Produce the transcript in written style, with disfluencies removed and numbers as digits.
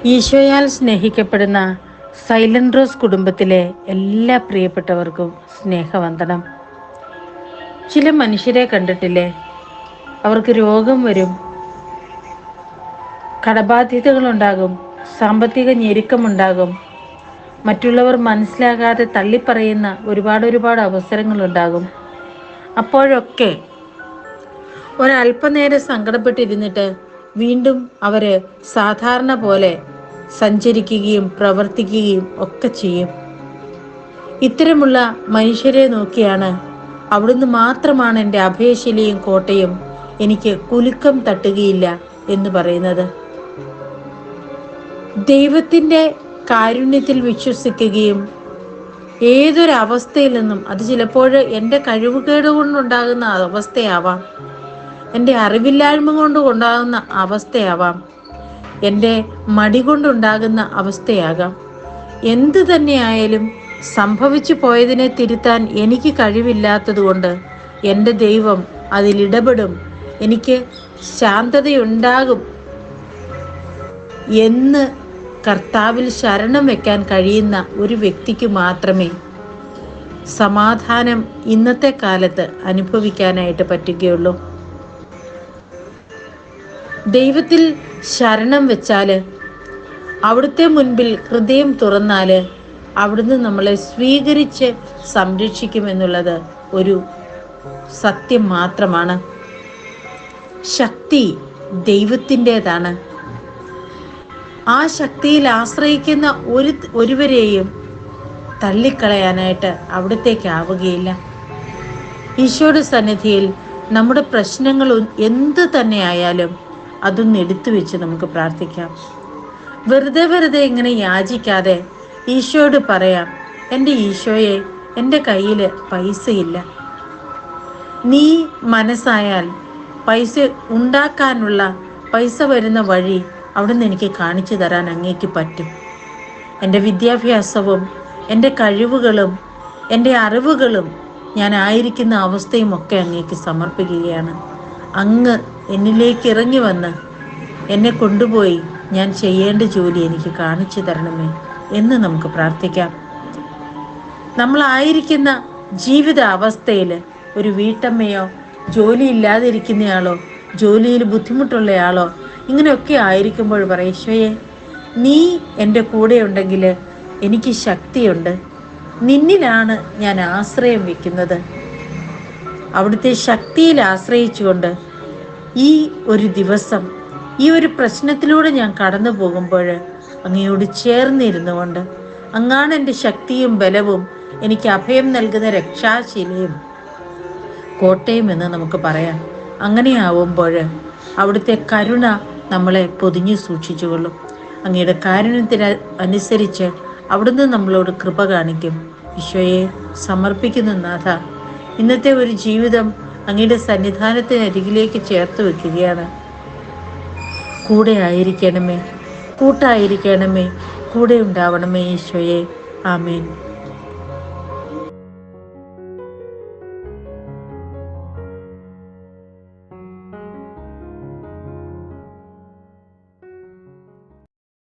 ഈശോയാൽ സ്നേഹിക്കപ്പെടുന്ന silent rose കുടുംബത്തിലെ എല്ലാ പ്രിയപ്പെട്ടവർക്കും സ്നേഹവന്ദനം. ചില മനുഷ്യരെ കണ്ടിട്ടില്ലേ, അവർക്ക് രോഗം വരും, കടബാധ്യതകളുണ്ടാകും, സാമ്പത്തിക ഞെരുക്കമുണ്ടാകും, മറ്റുള്ളവർ മനസ്സിലാകാതെ തള്ളിപ്പറയുന്ന ഒരുപാട് അവസരങ്ങളുണ്ടാകും. അപ്പോഴൊക്കെ ഒരല്പനേരം സങ്കടപ്പെട്ടിരുന്നിട്ട് വീണ്ടും അവര് സാധാരണ പോലെ സഞ്ചരിക്കുകയും പ്രവർത്തിക്കുകയും ഒക്കെ ചെയ്യും. ഇത്തരമുള്ള മനുഷ്യരെ നോക്കിയാണ് അവിടുന്ന് മാത്രമാണ് എൻ്റെ അഭയശിലയും കോട്ടയും, എനിക്ക് കുലുക്കം തട്ടുകയില്ല എന്ന് പറയുന്നത്. ദൈവത്തിൻ്റെ കാരുണ്യത്തിൽ വിശ്വസിക്കുകയും ഏതൊരവസ്ഥയിൽ നിന്നും, അത് ചിലപ്പോൾ എൻ്റെ കഴിവുകേട് കൊണ്ടുണ്ടാകുന്ന അവസ്ഥയാവാം, എൻ്റെ അറിവില്ലായ്മ കൊണ്ടുണ്ടാകുന്ന അവസ്ഥയാവാം, എൻ്റെ മടി കൊണ്ടുണ്ടാകുന്ന അവസ്ഥയാകാം. എന്തു തന്നെയായാലും സംഭവിച്ചു പോയതിനെ തിരുത്താൻ എനിക്ക് കഴിവില്ലാത്തതുകൊണ്ട് എൻ്റെ ദൈവം അതിലിടപെടും, എനിക്ക് ശാന്തതയുണ്ടാകും എന്ന് കർത്താവിൽ ശരണം വെക്കാൻ കഴിയുന്ന ഒരു വ്യക്തിക്ക് മാത്രമേ സമാധാനം ഇന്നത്തെ കാലത്ത് അനുഭവിക്കാനായിട്ട് പറ്റുകയുള്ളൂ. ദൈവത്തിൽ ശരണം വെച്ചാൽ, അവിടുത്തെ മുൻപിൽ ഹൃദയം തുറന്നാൽ അവിടുന്ന് നമ്മളെ സ്വീകരിച്ച് സംരക്ഷിക്കുമെന്നുള്ളത് ഒരു സത്യം മാത്രമാണ്. ശക്തി ദൈവത്തിൻ്റെതാണ്. ആ ശക്തിയിൽ ആശ്രയിക്കുന്ന ഒരുവരെയും തള്ളിക്കളയാനായിട്ട് അവിടത്തേക്കാവുകയില്ല. ഈശോയുടെ സന്നിധിയിൽ നമ്മുടെ പ്രശ്നങ്ങൾ എന്ത് തന്നെ ആയാലും അതൊന്ന് എടുത്തു വെച്ച് നമുക്ക് പ്രാർത്ഥിക്കാം. വെറുതെ ഇങ്ങനെ യാചിക്കാതെ ഈശോയോട് പറയാം, എൻ്റെ ഈശോയെ, എൻ്റെ കയ്യിൽ പൈസയില്ല. നീ മനസ്സായാൽ പൈസ ഉണ്ടാക്കാനുള്ള, പൈസ വരുന്ന വഴി അവിടുന്ന് എനിക്ക് കാണിച്ചു തരാൻ അങ്ങേക്ക് പറ്റും. എൻ്റെ വിദ്യാഭ്യാസവും എൻ്റെ കഴിവുകളും എൻ്റെ അറിവുകളും ഞാൻ ആയിരിക്കുന്ന അവസ്ഥയും ഒക്കെ അങ്ങേക്ക് സമർപ്പിക്കുകയാണ്. അങ്ങ് എന്നിലേക്ക് ഇറങ്ങി വന്ന് എന്നെ കൊണ്ടുപോയി ഞാൻ ചെയ്യേണ്ട ജോലി എനിക്ക് കാണിച്ചു തരണമേ എന്ന് നമുക്ക് പ്രാർത്ഥിക്കാം. നമ്മളായിരിക്കുന്ന ജീവിത അവസ്ഥയിൽ ഒരു വീട്ടമ്മയോ, ജോലി ഇല്ലാതിരിക്കുന്നയാളോ, ജോലിയിൽ ബുദ്ധിമുട്ടുള്ളയാളോ ഇങ്ങനെയൊക്കെ ആയിരിക്കുമ്പോൾ പറയും, ഈശോയെ, നീ എൻ്റെ കൂടെ ഉണ്ടെങ്കിൽ എനിക്ക് ശക്തിയുണ്ട്, നിന്നിലാണ് ഞാൻ ആശ്രയം വയ്ക്കുന്നത്. അവിടുത്തെ ശക്തിയിൽ ആശ്രയിച്ചുകൊണ്ട് ഈ ഒരു ദിവസം, ഈ ഒരു പ്രശ്നത്തിലൂടെ ഞാൻ കടന്നു പോകുമ്പോൾ അങ്ങയോട് ചേർന്നിരുന്നു കൊണ്ട്, അങ്ങാണ് എൻ്റെ ശക്തിയും ബലവും, എനിക്ക് അഭയം നൽകുന്ന രക്ഷാശിലയും കോട്ടയും എന്ന് നമുക്ക് പറയാം. അങ്ങനെയാവുമ്പോൾ അവിടുത്തെ കരുണ നമ്മളെ പൊതിഞ്ഞു സൂക്ഷിച്ചുകൊള്ളും. അങ്ങയുടെ കാരുണ്യത്തിന് അനുസരിച്ച് അവിടുന്ന് നമ്മളോട് കൃപ കാണിക്കും. ഈശോയെ സമർപ്പിക്കുന്ന നാഥ, ഇന്നത്തെ ഒരു ജീവിതം അങ്ങയുടെ സന്നിധാനത്തിനരികിലേക്ക് ചേർത്ത് വെക്കുകയാണ്. കൂടെ ആയിരിക്കണമേ, കൂട്ടായിരിക്കണമേ, കൂടെ ഉണ്ടാവണമേ ഈശോയെ. ആമേൻ.